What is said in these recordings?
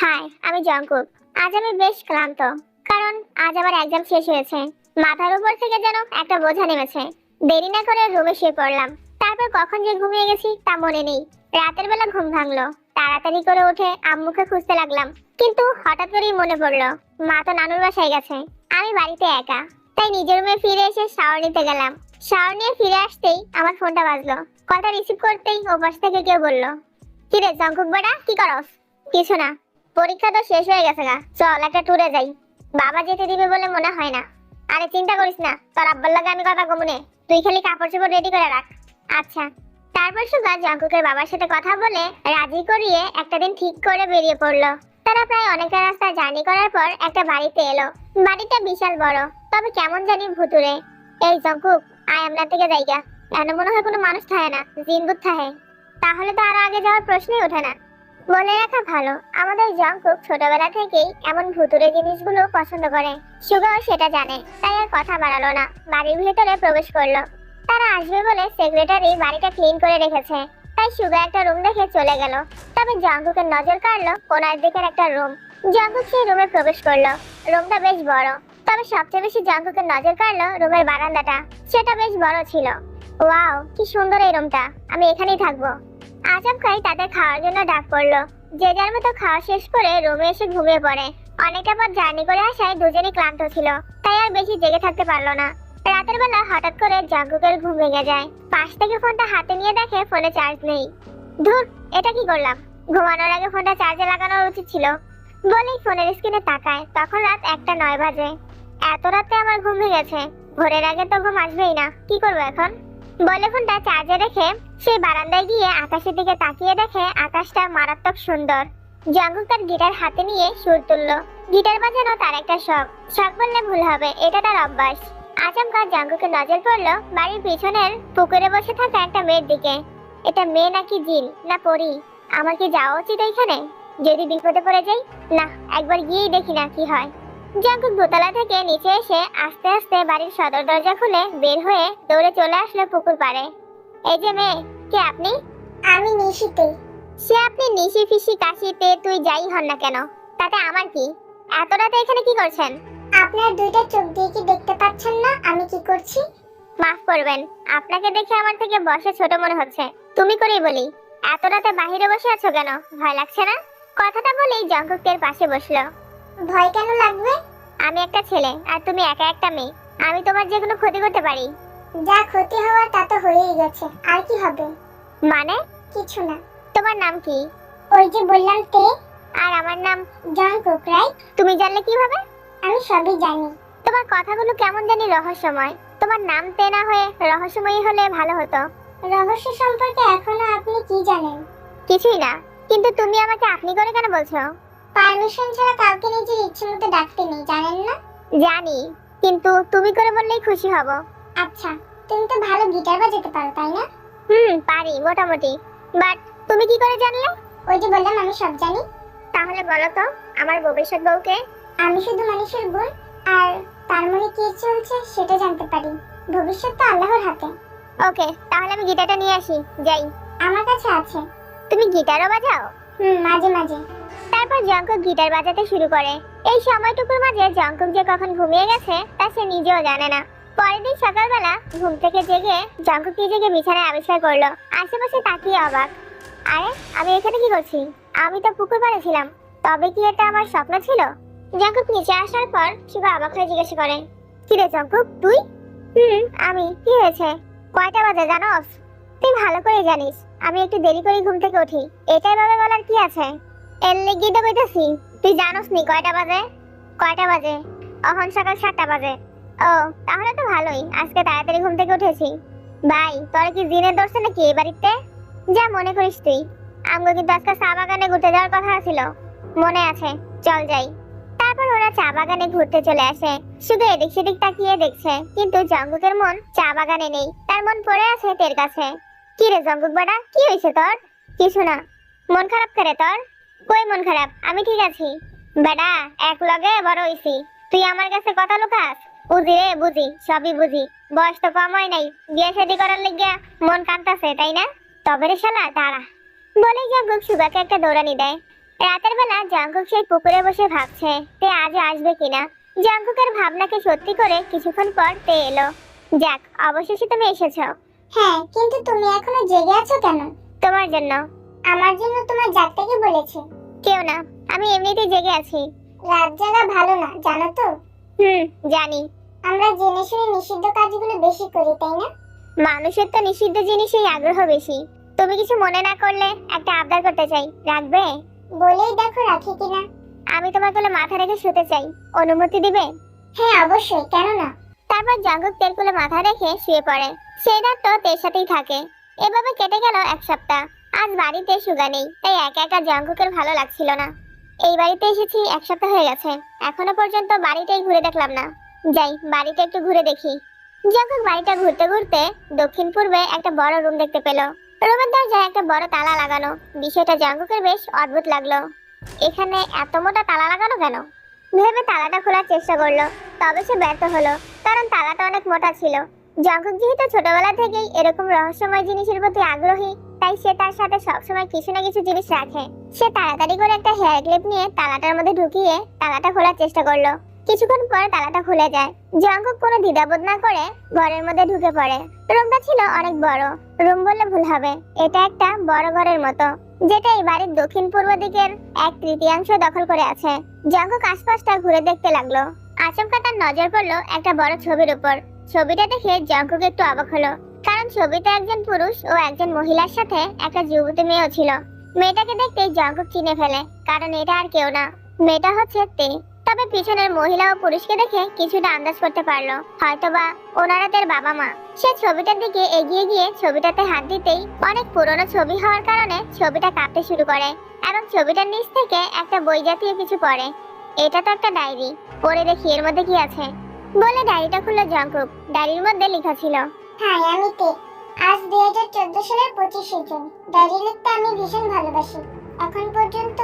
High, আমি Jungkook. আজ আমি বেশ ক্লান্ত, কারণ আজ আমার এক্সাম শেষ হয়েছে। মাথার উপর থেকে যেন একটা বোঝা নেমেছে। দেরি না করে রুমে শুয়ে পড়লাম। তারপর কখন যে ঘুমিয়ে গেছি তা মনে নেই। রাতের বেলা ঘুম ভাঙলো। তাড়াতাড়ি করে উঠে আম্মুকে খুঁজতে লাগলাম, কিন্তু হঠাৎ করেই মনে পড়লো মা তো নানুর বাসায় গেছে, আমি বাড়িতে একা। তাই নিজের রুমে ফিরে এসে শাওয়ার নিতে গেলাম। শাওয়ার নিয়ে ফিরে আসতেই আমার ফোনটা বাজলো। কলটা রিসিভ করতেই ওপাশ থেকে কেউ বলল, কিরে জঙ্কুক বেটা, কি করস? কিছু না, পরীক্ষা তো শেষ হয়ে গেছে গা, চল একটা ট্যুরে যাই। বাবা যেতে দিবে বলে মনে হয় না। আরে চিন্তা করিস না, তোর আব্বার লাগে আমি কথা কমুনে, তুই খালি কাপড় চোপড় রেডি করে রাখ। আচ্ছা। তারপর সুগা জঙ্কুকের বাবার সাথে কথা বলে রাজি করিয়ে একটা দিন ঠিক করে বেরিয়ে পড়লো। তারা প্রায় অনেকটা রাস্তা জার্নি করার পর একটা বাড়িতে এলো। বাড়িটা বিশাল বড়, তবে কেমন জানি ভুতুরে। এই জঙ্কুক, আয় আমরা থেকে যাইগা। এমন মনে হয় কোনো মানুষ থাকে না, জিন ভূত থাকে। তাহলে তো আরো আগে যাওয়ার প্রশ্নই ওঠে না। বলে রাখা ভালো, আমাদের জঙ্কুক ছোটবেলা থেকেই এমন ভুতুরে জিনিসগুলো পছন্দ করে। সুগাও সেটা জানে, তাই আর কথা বাড়ালো না, বাড়ির ভেতরে প্রবেশ করলো। তারা আসবে বলে সেক্রেটারি বাড়িটা ক্লিন করে রেখেছে, তাই সুগা একটা রুম দেখে চলে গেল। তবে জঙ্কুকের নজর কাড়লো কোনার দিকের একটা রুম। জঙ্কুক সেই রুমে প্রবেশ করলো। রুমটা বেশ বড়, তবে সবচেয়ে বেশি জঙ্কুকের নজর কাড়লো রুমের বারান্দাটা। সেটা বেশ বড় ছিল। ওয়াও, কি সুন্দর এই রুমটা, আমি এখানেই থাকবো। আচমকাই তাদের খাওয়ার জন্য ডাক পড়লো। যে যার মতো খাওয়া শেষ করে রুমে এসে ঘুমিয়ে পড়ে। অনেকটা পথ জার্নি করে আসায় দুজনেই ক্লান্ত ছিল, তাই আর বেশি জেগে থাকতে পারলো না। রাতের বেলা হঠাৎ করে জঙ্কুকের ঘুম ভেঙে যায়। পাশ থেকে ফোনটা হাতে নিয়ে দেখে ফোনে চার্জ নেই। ধুর, এটা কি করলাম? ঘুমানোর আগে ফোনটা চার্জে লাগানো উচিত ছিল। বলেই ফোনের স্ক্রিনে তাকায়, তখন রাত 1:09 বাজে। এত রাতে আমার ঘুম ভেঙেছে, ভোরের আগে তো ঘুম আসবেই না, কি করবো এখন? বলে ফোনটা চার্জে রেখে সেই বারান্দায় গিয়ে আকাশের দিকে তাকিয়ে দেখে আকাশটা মারাত্মক সুন্দর। জঙ্কুক তার গিটার হাতে নিয়ে সুর তুললো। গিটার বাজানো তার একটা শখ, শখ বললে ভুল হবে, এটা তার অভ্যাস। আচমকা জঙ্কুকের নজর পড়লো বাড়ির পিছনের পুকুরে বসে থাকা একটা মেয়ের দিকে। এটা মেয়ে নাকি জিন না পরি? আমার কি যাওয়া উচিত এইখানে? যদি বিপদে পড়ে যাই? না, একবার গিয়েই দেখি না কি হয়। জঙ্কুক দোতলা থেকে নিচে এসে আস্তে আস্তে বাড়ির সদর দরজা খুলে বের হয়ে দৌড়ে চলে আসলো পুকুর পাড়ে। এই যে মেয়ে, কে আপনি? আমি নিশিতে। সে আপনি নিশি ফিসি কাশিতে তুই যাই হন না কেন, তাতে আমার কি? এত রাতে এখানে কি করছেন? আপনার দুইটা চোখ দিয়ে কি দেখতে পাচ্ছেন না আমি কি করছি? মাফ করবেন, আপনাকে দেখে আমার থেকে বয়সে ছোট মনে হচ্ছে। তুমি করেই বলি, এত রাতে বাহিরে বসে আছো কেন? ভয় লাগছে না? কথাটা বলেই জঙ্কুকের পাশে বসলো। ভয় কেন লাগবে? আমি একটা ছেলে আর তুমি একা একটা মেয়ে, আমি তোমার যে কোনো ক্ষতি করতে পারি। যা ক্ষতি হওয়ার তা তো হয়েই গেছে, আর কি হবে? মানে? কিছু না। তোমার নাম কি? ওই যে বললাম তে। আর আমার নাম জঙ্কুক, রাইট? তুমি জানলে কিভাবে? আমি সবই জানি। তোমার কথাগুলো কেমন জানি রহস্যময়। তোমার নাম তে না হয়ে রহস্যময়ী হলে ভালো হতো। রহস্য সম্পর্কে এখনো আপনি কি জানেন? কিছুই না, কিন্তু তুমি আমাকে আপনি করে কেন বলছো? পারমিশন ছাড়া কাউকে নিজের ইচ্ছে মতো ডাকতে নেই, জানেন না? জানি, কিন্তু তুমি করে বললেই খুশি হব। আচ্ছা, তুমি তো ভালো গিটার বাজাতে পারো, তাই না? পারি মোটামুটি। বাট তুমি কি করে জানলে? ওই যে বললাম আমি সব জানি। তাহলে বলো তো, আমার ভবিষ্যৎ বউকে? আমি শুধু মানুষের গুণ আর তার মনে কি চলছে সেটা জানতে পারি। ভবিষ্যৎ তো আল্লাহর হাতে। ওকে, তাহলে আমি গিটারটা নিয়ে আসি, যাই। আমার কাছে আছে। তুমি গিটারও বাজাও? মাঝে মাঝে। তারপর জঙ্কুক গিটার বাজাতে শুরু করে। এই সময়টুকুর মাঝে জঙ্কুক যে কখন ঘুমিয়ে গেছে তা সে নিজেও জানে না। পরের দিন সকালবেলা ঘুম থেকে জেগে জঙ্কুক নিজেকে বিছানায় আবিষ্কার করলো। আশেপাশে তাকিয়ে অবাক, আরে আমি এখানে কি করছি? আমি তো পুকুর পাড়ে ছিলাম, তবে কি এটা আমার স্বপ্ন ছিল? জঙ্কুক নিচে আসার পর শিবা অবাক হয়ে জিজ্ঞেস করে, কি রে জঙ্কুক তুই? আমি, কি হয়েছে? কয়টা বাজে জানোস? তুই ভালো করে জানিস আমি একটু দেরি করে ঘুম থেকে উঠি, এটাই ভাবে বলার কি আছে? এর লেগেই তো কইতাছি, তুই জানোস নি কয়টা বাজে? কয়টা বাজে? এখন সকাল 7টা বাজে। ও, তাহলে তো ভালোই, আজকে তাড়াতাড়ি ঘুম থেকে উঠেছি। ভাই, তোর কি জিনে ধরছে নাকি এই বাড়িতে? যা মনে করিস তুই। আমগো কিন্তু আজকে চা বাগানে ঘুরতে যাওয়ার কথা ছিল, মনে আছে? চল যাই। তারপর ওরা চা বাগানে ঘুরতে চলে আসে। শুধু এদিক সেদিক তাকিয়ে দেখছে, কিন্তু জঙ্কুকের মন চা বাগানে নেই, তার মন পড়ে আছে তের কাছে। কি রে জঙ্কুক বেটা, কি হয়েছে তোর? কিছু না। মন খারাপ করে তোর? কই মন খারাপ, আমি ঠিক আছি। বেটা, এক লগে বড় হইছি, তুই আমার কাছে কথা লুকাস? বুঝি রে বুঝি, সবই বুঝি। বয়স তো কম হয় নাই, বিয়ে শাদী করার লিগা মন কাঁদতাছে, তাই না? তবে রে শালা দাঁড়া। বলে জঙ্কুক সুগাকে একটা দৌড়ানি দেয়। রাতের বেলা জাঙ্কুক সেই পুকুরে বসে ভাবছে তে আজও আসবে কিনা। জাঙ্কুকের ভাবনাকে সত্যি করে কিছুক্ষণ পর তে এলো। যাক, অবশেষে তুমি এসেছো। হ্যাঁ, কিন্তু তুমি এখনো জেগে আছো কেন? তোমার জন্য। আমার জন্য তোমার জাগতে কি বলেছে? কেউ না, আমি এমনিতেই জেগে আছি। রাত জাগা ভালো না, জানো তো? জানি। আমরা জেনে শুনে নিষিদ্ধ কাজগুলো বেশি করি, তাই না? মানুষের তো নিষিদ্ধ জিনিসেই আগ্রহ বেশি। তুমি কিছু মনে না করলে একটা আবদার করতে চাই, রাখবে? বলেই দেখো রাখি কিনা। আমি তোমার কোলে মাথা রেখে শুতে চাই, অনুমতি দিবে? হ্যাঁ অবশ্যই, কেন না। তারপর জাঙ্কুক তের কোলে মাথা রেখে শুয়ে পড়ে। সেই রাতটা তের সাথেই থাকে। এভাবে কেটে গেল এক সপ্তাহ। আজ বাড়িতে সুগা নেই, তাই একা একা জাঙ্কুকের ভালো লাগছিল না। এই বাড়িতে এসেছি এক সপ্তাহ হয়ে গেছে, এখনো পর্যন্ত বাড়িটাই ঘুরে দেখলাম না। যাই, বাড়িটা একটু ঘুরে দেখি। জাঙ্কুক বাড়িটা ঘুরতে ঘুরতে দক্ষিণ পূর্বে একটা বড় রুম দেখতে পেল। রুমের দরজায় একটা বড় তালা লাগানো। বিষয়টা জাঙ্কুকের বেশ অদ্ভুত লাগলো। এখানে এত মোটা তালা লাগানো কেন? ভেবে তালাটা খোলার চেষ্টা করলো, তবে সে ব্যর্থ হলো, কারণ তালাটা অনেক মোটা ছিল। জাঙ্কুক যেহেতু ছোটবেলা থেকেই এরকম রহস্যময় জিনিসের প্রতি আগ্রহী, তাই সে তার সাথে সবসময় কিছু না কিছু জিনিস রাখে। সে তাড়াতাড়ি করে একটা হেয়ার ক্লিপ নিয়ে তালাটার মধ্যে ঢুকিয়ে তালাটা খোলার চেষ্টা করলো। কিছুক্ষণ পর তালাটা খুলে যায়। জাঙ্কুক কোনো দ্বিধাবোধ না করে ঘরের মধ্যে ঢুকে পড়ে। রুমটা ছিল অনেক বড়। রুম বললে ভুল হবে, এটা একটা বড় ঘরের মতো, যেটা এই বাড়ির দক্ষিণ পূর্ব দিকের 1/3 দখল করে আছে। জাঙ্কুক আশপাশটা ঘুরে দেখতে লাগলো। আচমকা তার নজর পড়লো একটা বড় ছবির উপর। ছবিটা দেখে জাঙ্কুক একটু অবাক হলো, কারণ ছবিতে একজন পুরুষ ও একজন মহিলার সাথে একটা যুবতী মেয়েও ছিল। মেয়েটাকে দেখতে জাঙ্কুক চিনে ফেলে, কারণ এটা আর কেউ না, মেয়েটা হচ্ছে তে। তবে পিছনের মহিলা ও পুরুষকে দেখে কিছুটা আন্দাজ করতে পারলো, হয়তোবা ওনারা তার বাবা মা। সে ছবিটার দিকে এগিয়ে গিয়ে ছবিটাতে হাত দিতেই অনেক পুরনো ছবি হওয়ার কারণে ছবিটা কাঁপতে শুরু করে এবং ছবিটার নিচ থেকে একটা বই জাতীয় কিছু পড়ে। এটা তো একটা ডায়েরি, পড়ে দেখি এর মধ্যে কি আছে বলে ডায়েরিটা খুললো জাঙ্কুক। ডায়েরির মধ্যে লেখা ছিল, হ্যাঁ আমি তে। আজ 2014 সালের 25শে জুন। ডায়েরি লিখতে আমি ভীষণ ভালোবাসি। এখন পর্যন্ত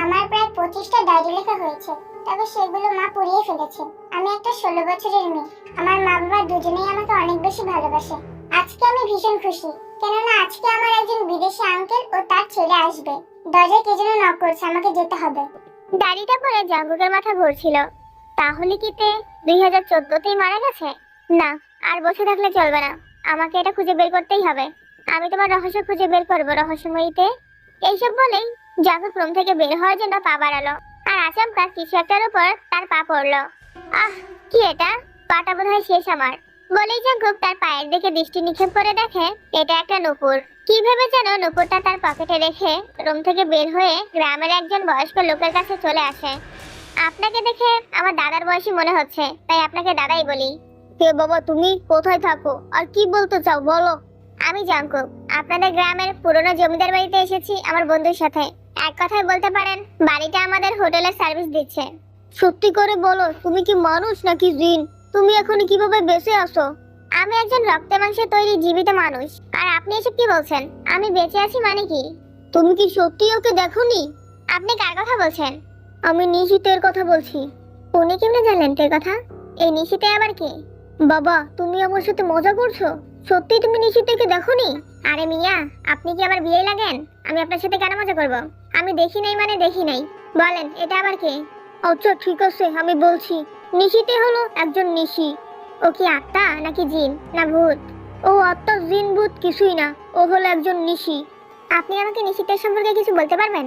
আমার প্রায় 25টা ডায়েরি লেখা হয়েছে, তবে সেগুলো মা পুড়িয়ে ফেলেছে। আমি একটা 16 বছরের মেয়ে। আমার মা বাবা দুজনেই আমাকে অনেক বেশি ভালোবাসে। আজকে আমি ভীষণ খুশি, কেননা আজকে আমার একজন বিদেশি আঙ্কেল ও তার ছেলে আসবে। দরজায় কে যেন নক করছে, আমাকে যেতে হবে। ডায়েরিটা পড়ে জাঙ্কুকের মাথা ঘুরছিল। তাহলে কি তে 2014তেই মারা গেছে? না, আর বসে থাকলে চলবে না, আমাকে এটা খুঁজে বের করতেই হবে। আমি তোমার রহস্য খুঁজে বের করবো, রহস্যময়ীতে। এইসব বলেই জাঙ্কুক রুম থেকে বের হওয়ার জন্য পা বাড়ালো, আর আচমকা কিছু একটার উপর তার পা পড়লো। আহ, কি এটা? পাটা বোধহয় শেষ আমার। বলেই জাঙ্কুক তার পায়ের দিকে দৃষ্টি নিক্ষেপ করে দেখে এটা একটা নুপুর। কি ভেবে যেন নুপুরটা তার পকেটে রেখে রুম থেকে বের হয়ে গ্রামের একজন বয়স্ক লোকের কাছে চলে আসে। আপনাকে দেখে আমার দাদার বয়সী মনে হচ্ছে, তাই আপনাকে দাদাই বলি। কে বাবা তুমি? কোথায় থাকো আর কি বলতে চাও বলো? আমি জাঙ্কুক, আপনাদের গ্রামের পুরনো জমিদার বাড়িতে এসেছি আমার বন্ধুর সাথে। এক কথায় বলতে পারেন বাড়িটা আমাদের হোটেলের সার্ভিস দিচ্ছে। সত্যি করে বলো, তুমি কি মানুষ নাকি জিন? তুমি এখন কিভাবে বেঁচে আছো? আমি একজন রক্তে মাংসে তৈরি জীবিত মানুষ, আর আপনি এসব কি বলছেন? আমি বেঁচে আছি মানে কি? তুমি কি সত্যি ওকে দেখোনি? আপনি কার কথা বলছেন? আমি নিশিতের কথা বলছি। উনি কেমনে জানলেন তোর কথা? এই নিশিতে আবার কে? বাবা, তুমি আমার সাথে মজা করছো? সত্যি তুমি নিশিতেকে দেখোনি? আরে মিয়া, আপনি কি আমার বিয়ে লাগেন? আমি আপনার সাথে কেন মজা করব? আমি দেখি নাই মানে দেখি নাই। বলেন, এটা আবার কে? আচ্ছা ঠিক আছে, আমি বলছি। নিশিতে হলো একজন নিশি। ও কি আত্মা নাকি জিন না ভূত? ও আত্মা জিন ভূত কিছুই না, ও হলো একজন নিশি। আপনি আমাকে নিশিতের সম্পর্কে কিছু বলতে পারবেন?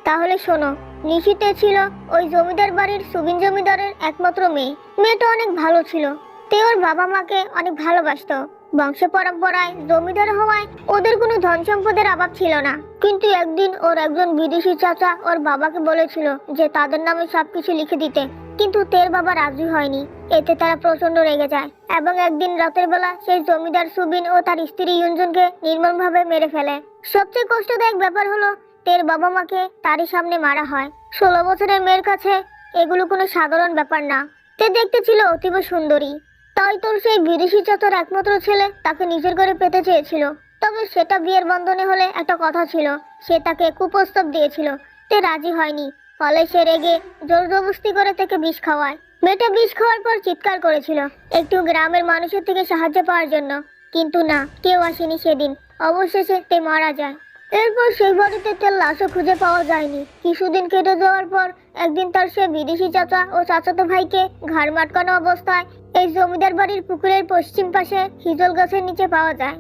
তাহলে শোনো, নিশিতে ছিল ওই জমিদার বাড়ির সুবিন জমিদারের একমাত্র মেয়ে। মেয়েটা অনেক ভালো ছিল। তে ওর বাবা মাকে অনেক ভালোবাসতো। বংশ পরম্পরায় জমিদার হওয়ায় ওদের কোনো ধন সম্পদের অভাব ছিল না। কিন্তু একদিন ওর একজন বিদেশি চাচা ওর বাবাকে বলেছিল যে তাদের নামে সবকিছু লিখে দিতে, কিন্তু তের বাবা রাজি হয়নি। এতে তারা প্রচন্ড রেগে যায় এবং একদিন রাতের বেলা সেই জমিদার সুবিন ও তার স্ত্রী ইউনজনকে নির্মমভাবে মেরে ফেলে। সবচেয়ে কষ্টদায়ক ব্যাপার হলো তের বাবা মাকে তারই সামনে মারা হয়। 16 বছরের মেয়ের কাছে এগুলো কোনো সাধারণ ব্যাপার না। তে দেখতে ছিল অতীব সুন্দরী, তাই তোর সেই বিদেশি চাচার একমাত্র ছেলে তাকে নিজের ঘরে পেতে চেয়েছিল। তবে সেটা বিয়ের বন্ধনে হলে একটা কথা ছিল, সে তাকে কুপ্রস্তাব দিয়েছিল। তে রাজি হয়নি, ফলে সে রেগে জোর জবরদস্তি করে তাকে বিষ খাওয়ায়। মেয়েটা বিষ খাওয়ার পর চিৎকার করেছিল একটু গ্রামের মানুষের থেকে সাহায্য পাওয়ার জন্য, কিন্তু না, কেউ আসেনি সেদিন। অবশেষে তে মারা যায়। এরপর সেই বাড়িতে তার লাশও খুঁজে পাওয়া যায়নি। কিছুদিন কেটে যাওয়ার পর একদিন তার সে বিদেশি চাচা ও চাচাতো ভাইকে ঘাড় মাটকানো অবস্থায় এই জমিদার বাড়ির পুকুরের পশ্চিম পাশে হিজল গাছের নিচে পাওয়া যায়।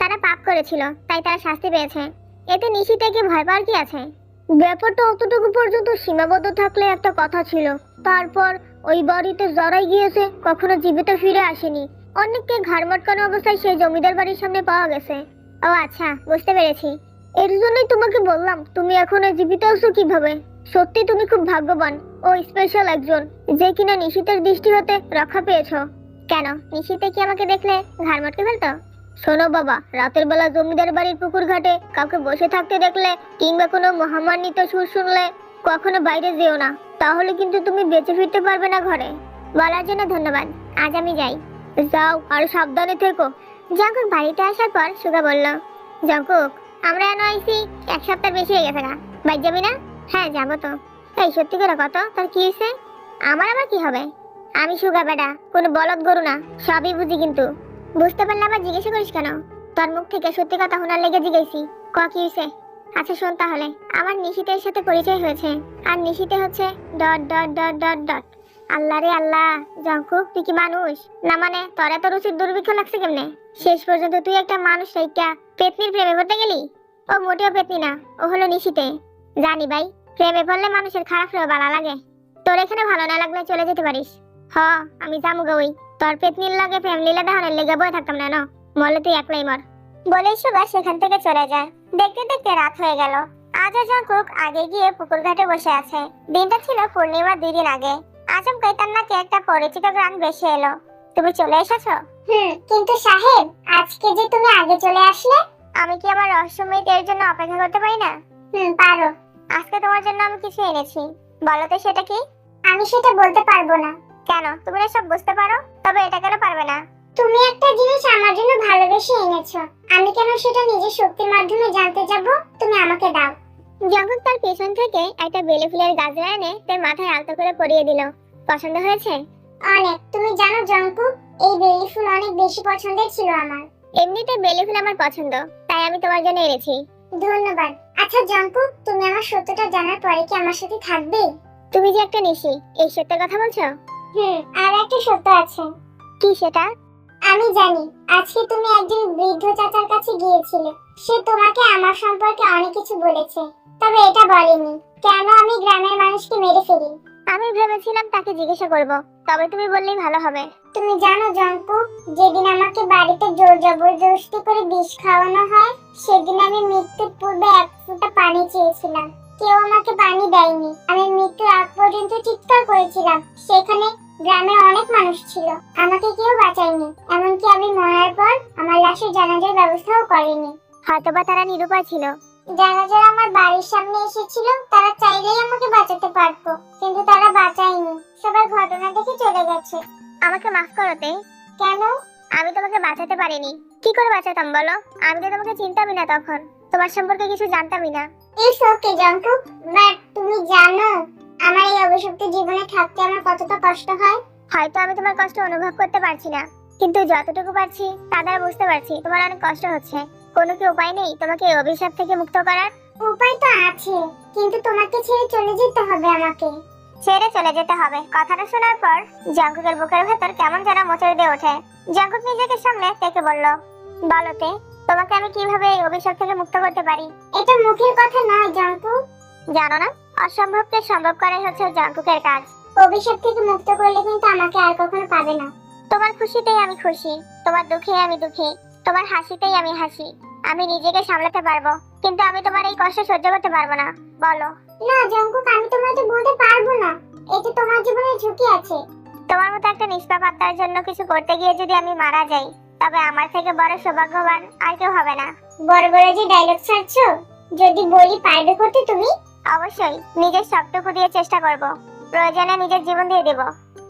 তারা পাপ করেছিল, তাই তারা শাস্তি পেয়েছে। এতে নিশিতাকে ভয় পাওয়ার কি আছে? ব্যাপারটা অতটুকু পর্যন্ত সীমাবদ্ধ থাকলে একটা কথা ছিল। তারপর ওই বাড়িতে যারাই গিয়েছে কখনো জীবিত ফিরে আসেনি। অনেককে ঘাড় মাটকানো অবস্থায় সেই জমিদার বাড়ির সামনে পাওয়া গেছে। ও আচ্ছা, বুঝতে পেরেছি। এর জন্যই তোমাকে বললাম তুমি এখনো জীবিত আছো কিভাবে। সত্যি তুমি খুব ভাগ্যবান ও স্পেশাল একজন, যে কিনা নিশিতের দৃষ্টি হতে রক্ষা পেয়েছো। কেন, নিশিতে কি আমাকে দেখলে ঘাড় মটকে ফেলতো? শোনো বাবা, রাতের বেলা জমিদার বাড়ির পুকুর ঘাটে কাউকে বসে থাকতে দেখলে কিংবা কোনো মহামান্বিত সুর শুনলে কখনো বাইরে যেও না, তাহলে কিন্তু তুমি বেঁচে ফিরতে পারবে না ঘরে। বলার জন্য ধন্যবাদ, আজ আমি যাই। যাও, আর সাবধানে থেকো। জঙ্কুক বাড়িতে আসার পর সুগা বলল, জঙ্কুক আমরা এনে আইছি 1 সপ্তাহ বেশি হয়ে গেছে। বাইর যাবি না? হ্যাঁ যাবো তো। এই সত্যি করে কত, তোর কি হয়েছে? আমার আবার কি হবে? আমি সুগা বেটা, কোনো বলদ গরু না, সবই বুঝি। কিন্তু বুঝতে পারলে আবার জিজ্ঞাসা করিস কেন? তোর মুখ থেকে সত্যি কথা শোনার লেগে জিজ্ঞেসি। কি হয়েছে? আচ্ছা শোন তাহলে, আমার নিশিতের সাথে পরিচয় হয়েছে। আর নিশিতে হচ্ছে dot dot dot dot dot. Allah রে আল্লাহ, জঙ্কুক তুই কি মানুষ না? মানে তোর এত রুচির দুর্ভিক্ষ লাগছে কেমনে? শেষ পর্যন্ত তুই একটা মানুষ রাইকা পেতনির প্রেমে পড়তে গেলি। ও মোটেও পেতনি না, ও হলো নিশিতে। জানি ভাই, প্রেমে পড়লে মানুষের খারাপ হয়ে ভালো লাগে। তোর এখানে ভালো না লাগলে চলে যেতে পারিস। হ, আমি যাবো গই। তোর পেতনির লাগে ফ্যামিলি দেখানোর লেগে বয়ে থাকতাম না। মলে তুই একলাই মর। বলে সুগা সেখান থেকে চলে যায়। দেখতে দেখতে রাত হয়ে গেল। আজও জঙ্কুক আগে গিয়ে পুকুর ঘাটে বসে আছে। দিনটা ছিল পূর্ণিমার 2 দিন আগে। আচমকাই তার নাকে একটা পরিচিত গান ভেসে এলো। তুমি চলে এসেছো? কিন্তু সাহেব, আজকে যে তুমি আগে চলে আসলে। আমি কি আমার রহস্যময় এর জন্য অপেক্ষা করতে পারি না? পারো। আজকে তোমার জন্য আমি কিছু এনেছি। বলো তো সেটা কি? আমি সেটা বলতে পারবো না। কেন? তুমি না সব বুঝতে পারো, তবে এটা কেন পারবে না? তুমি একটা জিনিস আমার জন্য ভালোবেসে এনেছো, আমি কেন সেটা নিজের শক্তির মাধ্যমে জানতে যাব? তুমি আমাকে দাও। জঙ্কুক তার পেছন থেকে একটা বেলে ফুলের গাজরা এনে তার মাথায় আলতো করে পরিয়ে দিল। পছন্দ হয়েছে? অনেক। তুমি জানো জঙ্কুক, এই বেলি ফুল অনেক বেশি পছন্দের ছিল আমার। এমনিতে বেলে ফুল আমার পছন্দ, তাই আমি তোমার জন্য এনেছি। ধন্যবাদ। আচ্ছা জঙ্কুক, তুমি আমার সত্যটা জানার পরে কি আমার সাথে থাকবে? তুমি যে একটা নিশি, এই সত্যের কথা বলছো? আর একটা সত্য আছে। কি সেটা? আমি জানি আজকে তুমি একজন বৃদ্ধ চাচার কাছে গিয়েছিলে। সে তোমাকে আমার সম্পর্কে অনেক কিছু বলেছে, তবে এটা বলেনি কেন আমি গ্রামের মানুষকে মেরে ফেলি। আমি ভেবেছিলাম তাকে জিজ্ঞাসা করব, তবে তুমি বললেই ভালো হবে। তুমি জানো জঙ্কুক, যেদিন আমাকে বাড়িতে জোর জবরদস্তি করে বিষ খাওয়ানো হয়, সেদিন আমি মৃত্যুর পূর্বে 1 ফোঁটা পানি চেয়েছিলাম। কেউ আমাকে পানি দেয়নি। আমি মৃত্যুর আগ পর্যন্ত চিৎকার করেছিলাম। সেখানে গ্রামে অনেক মানুষ ছিল, আমাকে কেউ বাঁচায়নি। এমনকি আমি মরার পর আমার লাশের জানাজার ব্যবস্থাও করেনি। হয়তোবা তারা নিরুপায় ছিল। যারা যারা আমার বাড়ির সামনে এসেছিল তারা চাইলেই আমাকে বাঁচাতে পারতো, কিন্তু তারা বাঁচায়নি। সবাই ঘটনা দেখে চলে গেছে। আমাকে মাফ করো তে। কেন? আমি তোমাকে বাঁচাতে পারিনি। কি করে বাঁচাতাম বলো? আমি তো তোমাকে চিনতামই না, তখন তোমার সম্পর্কে কিছু জানতামই না। ইটস ওকে জঙ্কুক, বাট তুমি জানো আমার এই অভিশপ্ত জীবনে থাকতে আমার কতটা কষ্ট হয়। হয়তো আমি তোমার কষ্ট অনুভব করতে পারছি না, কিন্তু যতটুকু পারছি তা দ্বারা বুঝতে পারছি তোমার অনেক কষ্ট হচ্ছে। কোনো কি উপায় নেই তোমাকে এই অভিশাপ থেকে মুক্ত করার? উপায় তো আছে, কিন্তু তোমাকে ছেড়ে চলে যেতে হবে আমাকে। ছেড়ে চলে যেতে হবে? কথাটা শোনার পর জঙ্কুকের বুকের ভেতর কেমন যেন মোচড় দিয়ে ওঠে। জঙ্কুক নিজেকে সামনে থেকে বলল, বলতে তোমাকে আমি কিভাবে এই অভিশাপ থেকে মুক্ত করতে পারি? এটা মুখের কথা নয় জঙ্কুক। জানো না, অসম্ভবকে সম্ভব করাই হচ্ছে জঙ্কুকের কাজ। অভিশাপ থেকে মুক্ত করলে কিন্তু আমাকে আর কখনো পাবে না। তোমার খুশিতেই আমি খুশি, তোমার দুঃখে আমি দুঃখী, তোমার হাসিতেই আমি হাসি। আমি নিজেকে সামলাতে পারবো, কিন্তু আমি তোমার এই কষ্ট সহ্য করতে পারবো না। বলো। না জঙ্কুক, আমি তোমাকে বলতে পারবো না। এতে তোমার জীবনে ঝুঁকি আছে। তোমার মতো একটা নিষ্পাপ আত্মার জন্য কিছু করতে গিয়ে যদি আমি মারা যাই, তবে আমার থেকে বড় সৌভাগ্যবান আর কেউ হবে না। বড় বড় যে ডায়লগ ছাড়ছো, যদি বলি পারবে করতে তুমি? অবশ্যই, নিজের সবটুকু দিয়ে চেষ্টা করব, প্রয়োজনে নিজের জীবন দিয়ে দেব।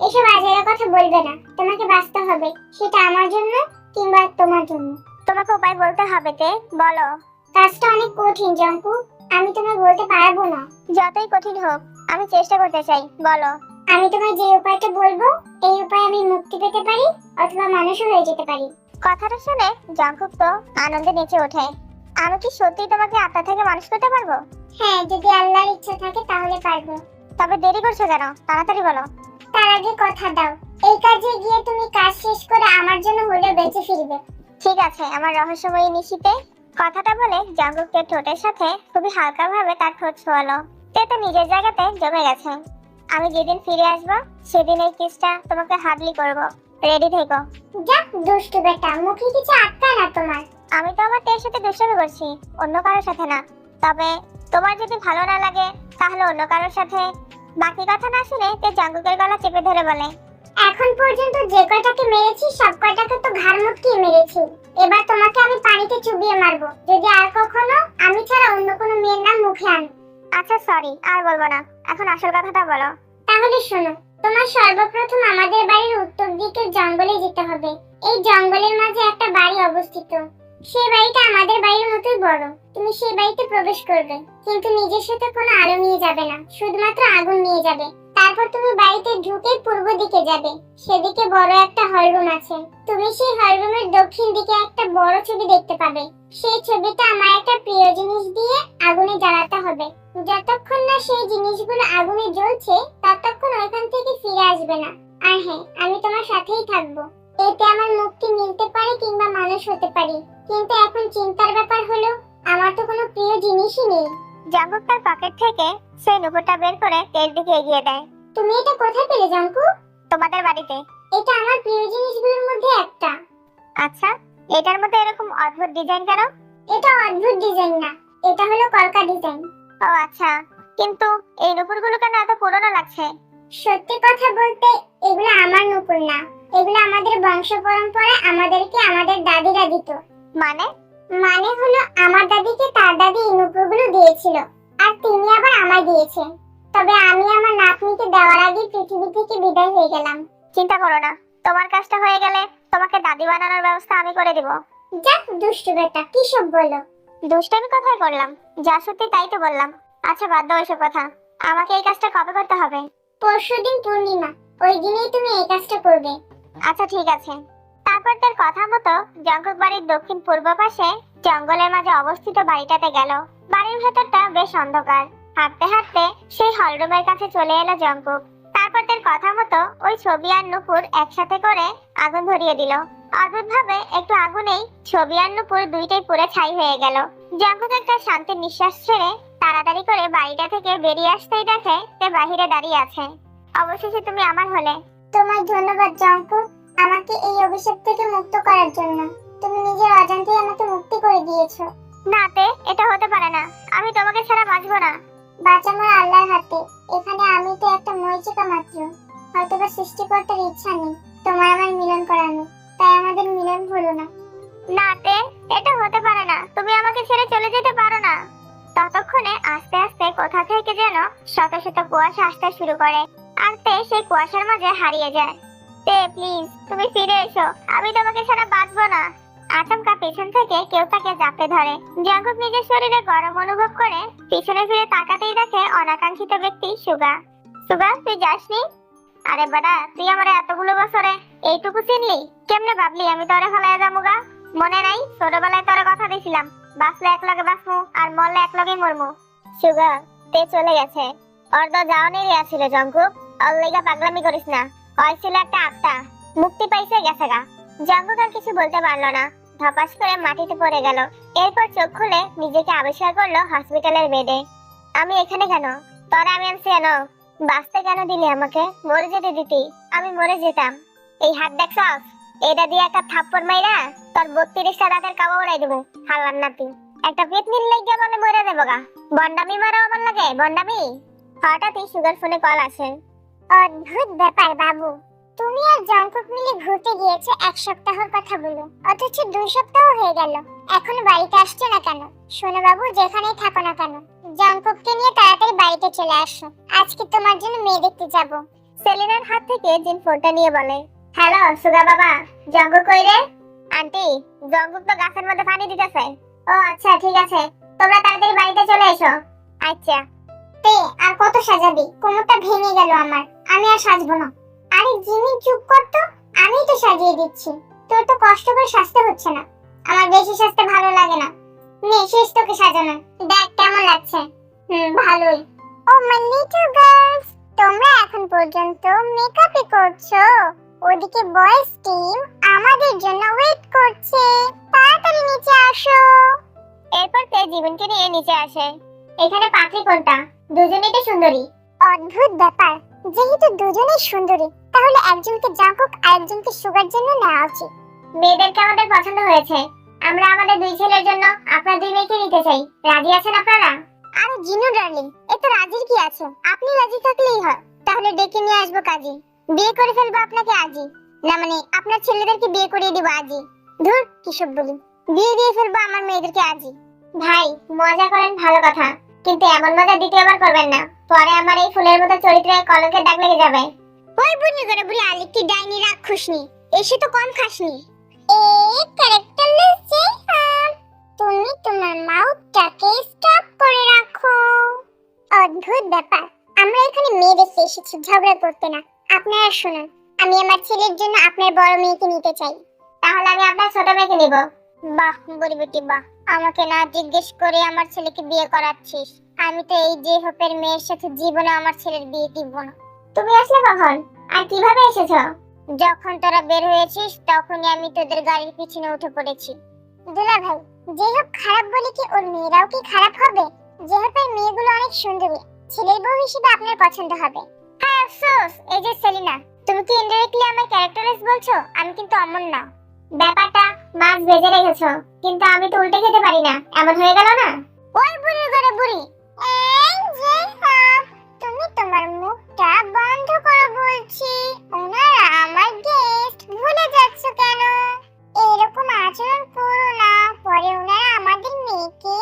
এসব আজেরা কথা বলবে না, তোমাকে বাঁচতে হবে, সেটা আমার জন্য কিংবা তোমার জন্য। তোমাকে উপায় বলতে হবে তে, বলো। কাজটা অনেক কঠিন জঙ্কুক, আমি তোমায় বলতে পারবো না। যতই কঠিন হোক আমি চেষ্টা করতে চাই, বলো। আমি তোমায় যে উপায়টা বলবো, এই উপায়ে আমি মুক্তি পেতে পারি অথবা মানুষও হয়ে যেতে পারি। কথাটা শুনে জঙ্কুক তো আনন্দে নেচে ওঠে। আমি কি সত্যি তোমাকে আত্মা থেকে মানুষ করতে পারবো? হ্যাঁ, যদি আল্লাহর ইচ্ছা থাকে তাহলে পারবো। তবে দেরি করছো কেন? তাড়াতাড়ি বলো। তার আগে কথা দাও, এই কাজে গিয়ে তুমি কাজ শেষ করে আমার জন্য হলেও বেঁচে ফিরবে। ঠিক আছে, আমার রহস্যময়ী নিশিতে। কথাটা বলে জঙ্গককে ঠোঁটের সাথে খুবই হালকাভাবে তার ঠোঁট ছোঁয়ালো। তে তো নিজের জায়গাতে জমে গেছে। আমি যেদিন ফিরে আসবো সেদিন এই কিসটা তোমাকে হাগলি করব। রেডি থেকো। যাক দুষ্টু বেটা, মুখে কিছু আটকা না তোমার। আমি তো আমার তের সাথে দুষ্টামি করছি, অন্য কারোর সাথে না। তবে তোমার যদি ভালো না লাগে তাহলে অন্য কারোর সাথে। বাকি কথা না শুনে তে জঙ্গকের গলা চেপে ধরে বলে, এখন পর্যন্ত যে কয়টাকে মেরেছি সব কয়টাকে তো ঘাড় মুটকিয়ে মেরেছি। এবার তোমাকে আমি পানিতে চুবিয়ে মারবো যদি আর কখনো আমি ছাড়া অন্য কোনো মেয়ের নাম মুখে আনো। আচ্ছা সরি, আর বলবো না। এখন আসল কথাটা বলো। তাহলে শোনো, তোমার সর্বপ্রথম আমাদের বাড়ির উত্তর দিকের জঙ্গলে যেতে হবে। এই জঙ্গলের মাঝে একটা বাড়ি অবস্থিত। সেই বাড়িটা আমাদের বাড়ির মতোই বড়। তুমি সেই বাড়িতে প্রবেশ করবে, কিন্তু নিজের সাথে কোনো আলো নিয়ে যাবে না, শুধুমাত্র আগুন নিয়ে যাবে। তারপর তুমি বাড়িতে ঢুকে পূর্ব দিকে যাবে। সেদিকে বড় একটা হল রুম আছে। তুমি সেই হল রুমের দক্ষিণ দিকে একটা বড় ছবি দেখতে পাবে। সেই ছবিটা আমার একটা প্রিয় জিনিস দিয়ে আগুনে জ্বালাতে হবে। যতক্ষণ না সেই জিনিসগুলো আগুনে জ্বলছে ততক্ষণ ওইখান থেকে ফিরে আসবে না। আর হ্যাঁ, আমি তোমার সাথেই থাকবো। এতে আমার মুক্তি মিলতে পারে কিংবা মানুষ হতে পারি, কিন্তু এখন চিন্তার ব্যাপার হলো আমার তো কোনো প্রিয় জিনিসই নেই। জঙ্গক তার পকেট থেকে সেই নুপুরটা বের করে তের দিকে এগিয়ে দেয়। তুমি এটা কোথায় পেলে জাঙ্কু? তোমাদের বাড়িতে। এটা আমার প্রিয় জিনিসগুলোর মধ্যে একটা। আচ্ছা, এটার মধ্যে এরকম অদ্ভুত ডিজাইন কেন? এটা অদ্ভুত ডিজাইন না, এটা হলো কলকা ডিজাইন। ও আচ্ছা, কিন্তু এই নুপুরগুলো কেন এত পুরনো লাগছে? সত্যি কথা বলতে এগুলো আমার নুপুর না, এগুলো আমাদের বংশ পরম্পরায় আমাদেরকে আমাদের দাদিরা দিত। মানে? মানে হলো আমার দাদিকে তার দাদি এই নুপুরগুলো দিয়েছিল, আর তিনি আবার আমায় দিয়েছেন। তবে আমি আমার নাতনিকে দেওয়ার আগে পৃথিবী থেকে বিদায় হয়ে গেলাম। চিন্তা করো না, তোমার কাজটা হয়ে গেলে তোমাকে দাদি বানানোর ব্যবস্থা আমি করে দিব। যাক দুষ্টু বেটা, কি সব বলো? দুষ্টামি কথাই করলাম, যা সত্যি তাই তো বললাম। আচ্ছা বাদ দাও এসব কথা। আমাকে এই কাজটা কবে করতে হবে? পরশুদিন পূর্ণিমা, ওই দিনেই তুমি এই কাজটা করবে। আচ্ছা ঠিক আছে। তারপর তার কথা মতো জঙ্গক বাড়ির দক্ষিণ পূর্ব পাশে জঙ্গলের মাঝে অবস্থিত বাড়িটাতে গেল। বাড়ির ভেতরটা বেশ অন্ধকার। হাঁটতে হাঁটতে সেই হলরুমের কাছে চলে এলো জঙ্গক। তারপর তার কথা মতো ওই ছবি আর নুপুর একসাথে করে আগুন ধরিয়ে দিল। অদ্ভুতভাবে একটু আগুনেই ছবি আর নুপুর দুইটাই পুড়ে ছাই হয়ে গেল। জঙ্গক একটা শান্তির নিঃশ্বাস ছেড়ে তাড়াতাড়ি করে বাড়িটা থেকে বেরিয়ে আসতেই দেখে সে বাহিরে দাঁড়িয়ে আছে। অবশেষে তুমি আমার হলে। তোমায় ধন্যবাদ জাঙ্কু, আমাকে এই অভিশাপ থেকে মুক্ত করার জন্য। তুমি নিজের অজান্তেই আমাকে মুক্তি করে দিয়েছো। না তে, এটা হতে পারে না। আমি তোমাকে ছাড়া বাঁচবো না। বাঁচানো আল্লাহর হাতে। এখানে আমি তো একটা মরিচিকা মাত্র। হয়তোবা সৃষ্টিকর্তার ইচ্ছা নেই তোমার আমার মিলন করানো, তাই আমাদের মিলন হলো না। না তে, এটা হতে পারে না। তুমি আমাকে ছেড়ে চলে যেতে পারো না। ততক্ষণে আস্তে আস্তে কোথা থেকে যেন শত শত কুয়াশা আসতে শুরু করে, আর তে সেই কুয়াশার মাঝে হারিয়ে যায়। তে প্লিজ, তুমি ফিরে এসো। আমি তোমাকে ছাড়া বাঁচবো না। আচমকা পেছন থেকে কেউ তাকে জাপটে ধরে। জঙ্গক নিজের শরীরে গরম অনুভব করে পিছনে ফিরে তাকাতেই দেখে অনাকাঙ্ক্ষিত ব্যক্তি সুগা। সুগা, তুই যাসনি? আরে বাড়া, তুই আমার এতগুলো বছরে এইটুকু চিনলি? কেমনে ভাবলি আমি তোরে ফেলাইয়া যামুগা? মনে নাই ছোটবেলায় তোরে কথা দিছিলাম, বাঁচলে এক লগে বাঁচমু আর মরলে এক লগে মরমু। সুগা, তে চলে গেছে। ওর তো যাওয়ানি আছিল জঙ্গক। ওর লেগা পাগলামি করিস না। ওই ছিল একটা আত্মা, মুক্তি পাইছে গেছে গা। জঙ্গক আর কিছু বলতে পারলো না, ধপাস করে মাটিতে পড়ে গেল। এরপর চোখ খুলে নিজেকে আবিষ্কার করলো হসপিটালের বেডে। আমি এখানে কেন? তোরা আমি আনছি কেন? বাঁচতে কেন দিলি আমাকে? মরে যেতে দিতি, আমি মরে যেতাম। এই হাত দেখছস? এটা দিয়ে একটা থাপ্পড় মাইরা তোর 32টা দাঁতের কাবা উড়াই দেবো। হাল্লার নাতি, একটা পেতনির লেগে বলে মরে দেবো গা। বন্ডামি মারা আমার লাগে বন্ডামি। হঠাৎই সুগার ফোনে কল আসে। অদ্ভুত ব্যাপার বাবু, তুমি আর জঙ্কুক মিলে ঘুরতে গিয়েছো 1 সপ্তাহের কথা বলো, অথচ 2 সপ্তাহ হয়ে গেল এখনো বাড়িতে আসছো না কেন? শোনো বাবু, যেখানেই থাকো না কেন জঙ্কুককে নিয়ে তাড়াতাড়ি বাড়িতে চলে আসো। আজকে তোমার জন্য মেয়ে দেখতে যাব। সেলিনার হাত থেকে জিন ফোনটা নিয়ে বলে, হ্যালো সুগা বাবা, জঙ্গক কই রে? আন্টি, জঙ্গক তো গাছের মধ্যে পানি দিতেছে। ও আচ্ছা ঠিক আছে, তোমরা তাড়াতাড়ি বাড়িতে চলে এসো। আচ্ছা। তে আর কত সাজাবি? কোমরটা ভেঙে গেল আমার, আমি আর সাজবো না। আরে জিমি চুপ কর তো, আমিই তো সাজিয়ে দিচ্ছি। তোর তো কষ্ট করে সাজতে হচ্ছে না। আমার বেশি সাজতে ভালো লাগে না। নে শেষ তোকে সাজানো, দেখ কেমন লাগছে। ভালোই। ও মাই লিটল গার্লস, তোমরা এখন পর্যন্ত মেকআপই করছো, ওদিকে বয়েজ টিম আমাদের জন্য ওয়েট করছে, তাড়াতাড়ি নিচে আসো। এরপর তে জীবনকে নিয়ে নিচে আসে। এখানে পাখি কোনটা? দুজনেই তো সুন্দরী। অদ্ভুত ব্যাপার, যেহেতু দুজনেই সুন্দরী তাহলে একজনকে জাঙ্কুক আর একজনকে সুগার জন্য নেওয়া উচিত। মেয়েদেরকে আমাদের পছন্দ হয়েছে, আমরা আমাদের দুই ছেলের জন্য আপনার দুই মেয়েকে নিতে চাই। রাজি আছেন আপনারা? আরে জিনু ডার্লিং, এতে রাজির কি আছে? আপনি রাজি থাকলেই হয়। তাহলে ডেকে নিয়ে আসবো কাজী, বিয়ে করে ফেলবো আপনাকে আজই। না মানে আপনার ছেলেদেরকে বিয়ে করিয়ে দিব আজই। ধুর কিসব বলি, বিয়ে দিয়ে ফেলবো আমার মেয়েদেরকে আজই। ভাই মজা করেন ভালো কথা, কিন্তু এমন মজা দ্বিতীয়বার করবেন না, পরে আমার এই ফুলের মতো চরিত্রে কলঙ্কের দাগ লেগে যাবে। ওই বুড়ি করে বুড়ি আরেকটি ডাইনি রাক্ষসনি, এসে তো কম খাসনি। এ ক্যারেক্টারলেস জেহান, তুমি তোমার মাউথটাকে স্টপ করে রাখো। অদ্ভুত ব্যাপার, আমরা এখানে মেয়ে দেখতে এসেছি, ঝগড়া করতে না। আপনারা শুনুন, আমি আমার ছেলের জন্য আপনার বড় মেয়েকে নিতে চাই। তাহলে আমি আপনার ছোট মেয়েকে নিব। বাহ বুড়ি বেটি বাহ, আমাকে না জিজ্ঞেস করে আমার ছেলেকে বিয়ে করাচ্ছিস। আমি তো এই যে হোপের মেয়ের সাথে জীবনে আমার ছেলের বিয়ে দিব না। তুমি আসলে কখন আর কিভাবে এসেছো? যখন তোরা বের হয়েছিস তখনই আমি তোদের গাড়ির পিছনে উঠে পড়েছি। দুলা ভাই, যে হোক খারাপ বলে কি ওর মেয়েরাও কি খারাপ হবে? যে হোপের মেয়েগুলো অনেক সুন্দরী, ছেলের বউ হিসেবে আপনার পছন্দ হবে। হ্যাঁ আফসোস, এই যে সেলিনা, তুমি কি ইনডাইরেক্টলি আমার ক্যারেক্টারাইজ বলছো? আমি কিন্তু অমন না। ব্যাপারটা মাছ ভেজে রেখেছো, কিন্তু আমি তো উল্টে খেতে পারি না, এমন হয়ে গেল না? ওই বুড়ি করে বুড়ি, এই যে হপ, তুমি তোমার মুখটা বন্ধ করো বলছি। ওনারা আমার গেস্ট, ভুলে যাচ্ছ কেন? এরকম আচরণ করো না, পরে ওনারা আমাদের মেয়েকে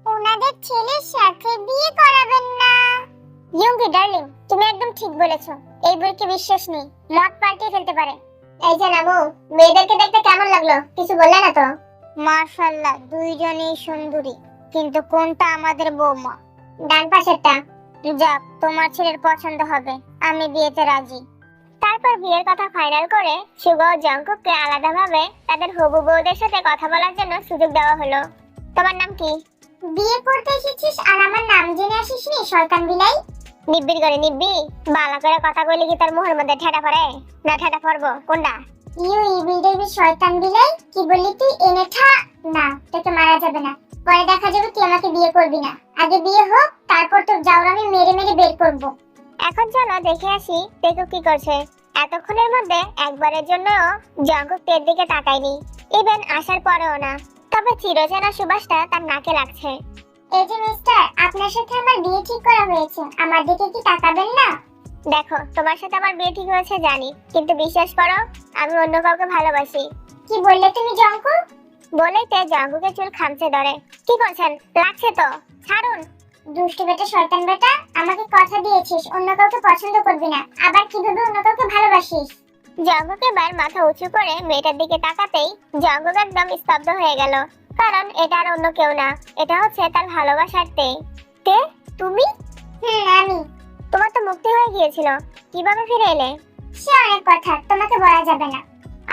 ওনাদের ছেলের সাথে বিয়ে করাবেন না। ইয়ঙ্গি ডার্লিং, তুমি একদম ঠিক বলেছো, এই বুড়িকে বিশ্বাস নেই, মত পাল্টে ফেলতে পারে। এই যে নামু, মেয়েদেরকে দেখতে কেমন লাগলো কিছু বললে না তো? মাশাআল্লাহ, দুইজনেই সুন্দরী, কিন্তু কোনটা আমাদের বৌমা? ডান পাশেরটা। যাক, তোমার ছেলের পছন্দ হবে, আমি বিয়েতে রাজি। তারপর বিয়ের কথা ফাইনাল করে শুভ ও জঙ্কুককে আলাদাভাবে তাদের হবু বউদের সাথে কথা বলার জন্য সুযোগ দেওয়া হলো। তোমার নাম কি? বিয়ে করতে এসেছিস আর আমার নাম জেনে আসিসনি শয়তান বিলাই? নিব্বির করে নিব্বি, বালা করে কথা কইলে কি তার মুখের মধ্যে ঠেটা পড়ে? না ঠেটা পড়বো কোনটা? ইউ ইবিডেবি শয়তান বিলাই, কি বললি তুই? এনেঠা না, তোকে মারা যাবে না, পরে দেখা যাবে তুই আমাকে বিয়ে করবি না। আগে বিয়ে হোক, তারপর তোর জাউরামি মেরে মেরে বের করব। এখন চলো দেখে আসি তেকু কি করছে। এতক্ষণের মধ্যে একবারের জন্য জঙ্কুক তের দিকে তাকায়নি, ইভেন আসার পরেও না। তবে চিরচেনা সুবাসটা তার নাকে লাগছে। এই যে মিস্টার, আপনার সাথে আমার বিয়ে ঠিক করা হয়েছে, আমার দিকে কি তাকাবেন না? দেখো, তোমার সাথে আমার বিয়ে ঠিক হয়েছে জানি, কিন্তু বিশ্বাস করো আমি অন্য কাউকে ভালোবাসি। কি বললে তুমি জঙ্কু? বলেই তে জঙ্কুকের চুল খামচে ধরে। কি করছেন? লাগছে তো, ছাড়ুন। দুষ্টু বেটা শয়তান বেটা, আমাকে কথা দিয়েছিস অন্য কাউকে পছন্দ করবি না, আবার কিভাবে অন্য কাউকে ভালোবাসিস? জঙ্কুক এবার মাথা উঁচু করে মেয়েটার দিকে তাকাতেই জঙ্কুক একদম স্তব্ধ হয়ে গেল, কারণ এটা আর অন্য কেউ না, এটা হচ্ছে তার ভালোবাসার তে। তে, তুমি? আমি। তোমার তো মুক্তি হয়ে গিয়েছিল, কিভাবে ফিরে এলে? সে অনেক কথা, তোমাকে বলা যাবে না।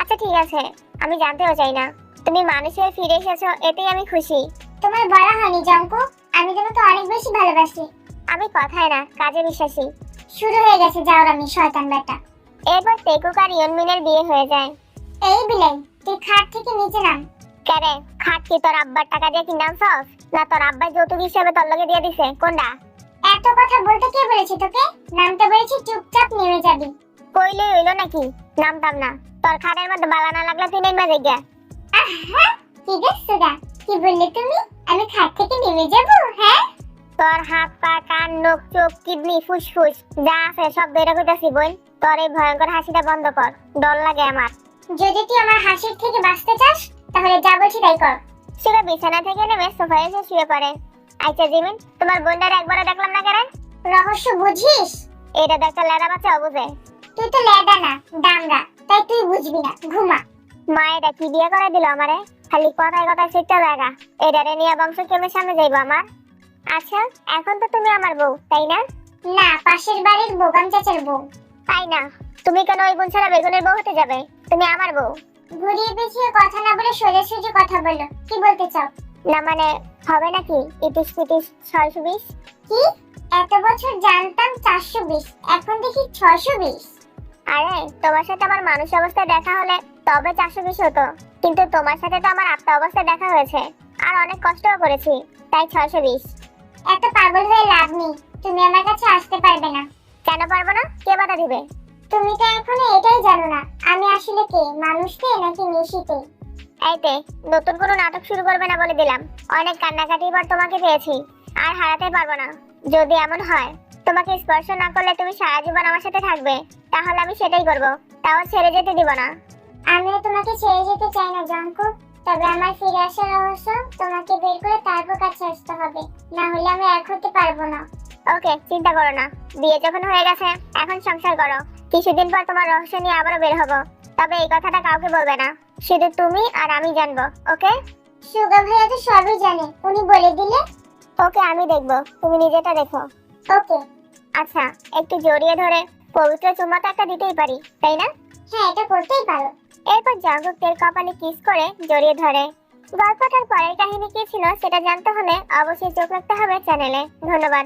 আচ্ছা ঠিক আছে, আমি জানতেও চাই না। তুমি মানুষ হয়ে ফিরে এসেছো, এতেই আমি খুশি। তোমার বলা হয়নি জঙ্কু, আমি তোমাকে অনেক বেশি ভালোবাসি। আমি কথায় না কাজে বিশ্বাসী। শুরু হয়ে গেছে যাওরামি শয়তান বেটা। এরপর তেকুক আর ইয়নমিনের বিয়ে হয়ে যায়। এই বিলাই, তুই খাট থেকে নিচে নাম। কেরে, খাট কি তোর আব্বার টাকা দিয়ে কিনছস, না তোর আব্বা যৌতুক হিসেবে তোর লগে দিয়ে দিছে? কোনটা? এত কথা বলতে কে বলেছে তোকে? নামতে বলেছি, চুপচাপ নেমে যাবি। কইলে হইলো নাকি? নামতাম না। তোর খাটের মধ্যে বালা না লাগলে তুই নেমে যাই গা। আহা, কি দেখছো গা? কি বললে তুমি? আমি খাট থেকে নেমে যাব? হ্যাঁ, তোর হাত পা কান নখ চোখ কিডনি ফুসফুস যা আছে সব বের কইতাছি বোন। তোর এই ভয়ঙ্কর হাসিটা বন্ধ কর, ডর লাগে আমার। যদি তুই আমার হাসির থেকে বাঁচতে চাস তাহলে যা বলছি তাই কর। সেটা বিছানা থেকে নেমে সোফায় এসে শুয়ে পড়ে। আচ্ছা জিমিন, তোমার বোনটার একবারও দেখলাম না কেন? রহস্য বুঝিস? এটা দেখতে লেদা বাচ্চা বুঝে। তুই তো লেদা না, ডামরা, তাই তুই বুঝবি না, ঘুমা। মা এটা কি বিয়ে করে দিল আমারে? খালি কথায় কথায় শিখতে জায়গা, এটারে নিয়ে বংশ কেমন সামনে যাইবো আমার? আচ্ছা, এখন তো তুমি আমার বউ, তাই না? না, পাশের বাড়ির বোগাম চাচার বউ। তাই না? তুমি কেন ওই বোন ছাড়া বেগুনের বউ হতে যাবে? তুমি আমার বউ। ঘুরিয়ে পেঁচিয়ে কথা না বলে সোজা সোজা কথা বলো, কি বলতে চাও? না মানে হবে নাকি 21-25-620? কি? এত বছর জানতাম 420, এখন দেখি 620। আরে তোমার সাথে আমার মানুষ অবস্থায় দেখা হলে তবে 420 হতো, কিন্তু তোমার সাথে তো আমার আত্মা অবস্থায় দেখা হয়েছে আর অনেক কষ্টও করেছি, তাই 620। এত পাগল হয়ে লাভ নেই, তুমি আমার কাছে আসতে পারবে না। কেন পারবো না? কে বাধা দিবে? তুমি তো এখনো এটাই জানো না আমি আসলে কে, মানুষকে নাকি নিশিতে। এইতে নতুন কোনো নাটক শুরু করবে না বলে দিলাম। অনেক কান্নাকাটির পর তোমাকে পেয়েছি, আর হারাতে পারবো না। যদি এমন হয় তোমাকে স্পর্শ না করলে তুমি সারা জীবন আমার সাথে থাকবে, তাহলে আমি সেটাই করব, তাও ছেড়ে যেতে দিব না। আমিও তোমাকে ছেড়ে যেতে চাই না জঙ্কুক, তবে আমার ফিরে আসার রহস্য তোমাকে বের করে তারপর কাছে আসতে হবে, না হলে আমি এক হতে পারবো না। ওকে, চিন্তা করো না। বিয়ে যখন হয়ে গেছে এখন সংসার করো। কিছুদিন পর তোমার রহস্য নিয়ে আবারও বের হবো, তবে এই কথাটা কাউকে বলবে না, শুধু তুমি আর আমি জানবো। ওকে? সুগা ভাইয়া তো সবই জানে, উনি বলে দিলে। ওকে, আমি দেখবো, তুমি নিজেটা দেখো। ওকে। আচ্ছা, একটু জড়িয়ে ধরে পবিত্র চুম্মা তো একটা দিতেই পারি, তাই না? হ্যাঁ, এটা করতেই পারো। এরপর জঙ্কুকের কপালে কিস করে জড়িয়ে ধরে। গল্পটার পরের কাহিনী কি ছিল সেটা জানতে হলে অবশ্যই চোখ রাখতে হবে চ্যানেলে। ধন্যবাদ।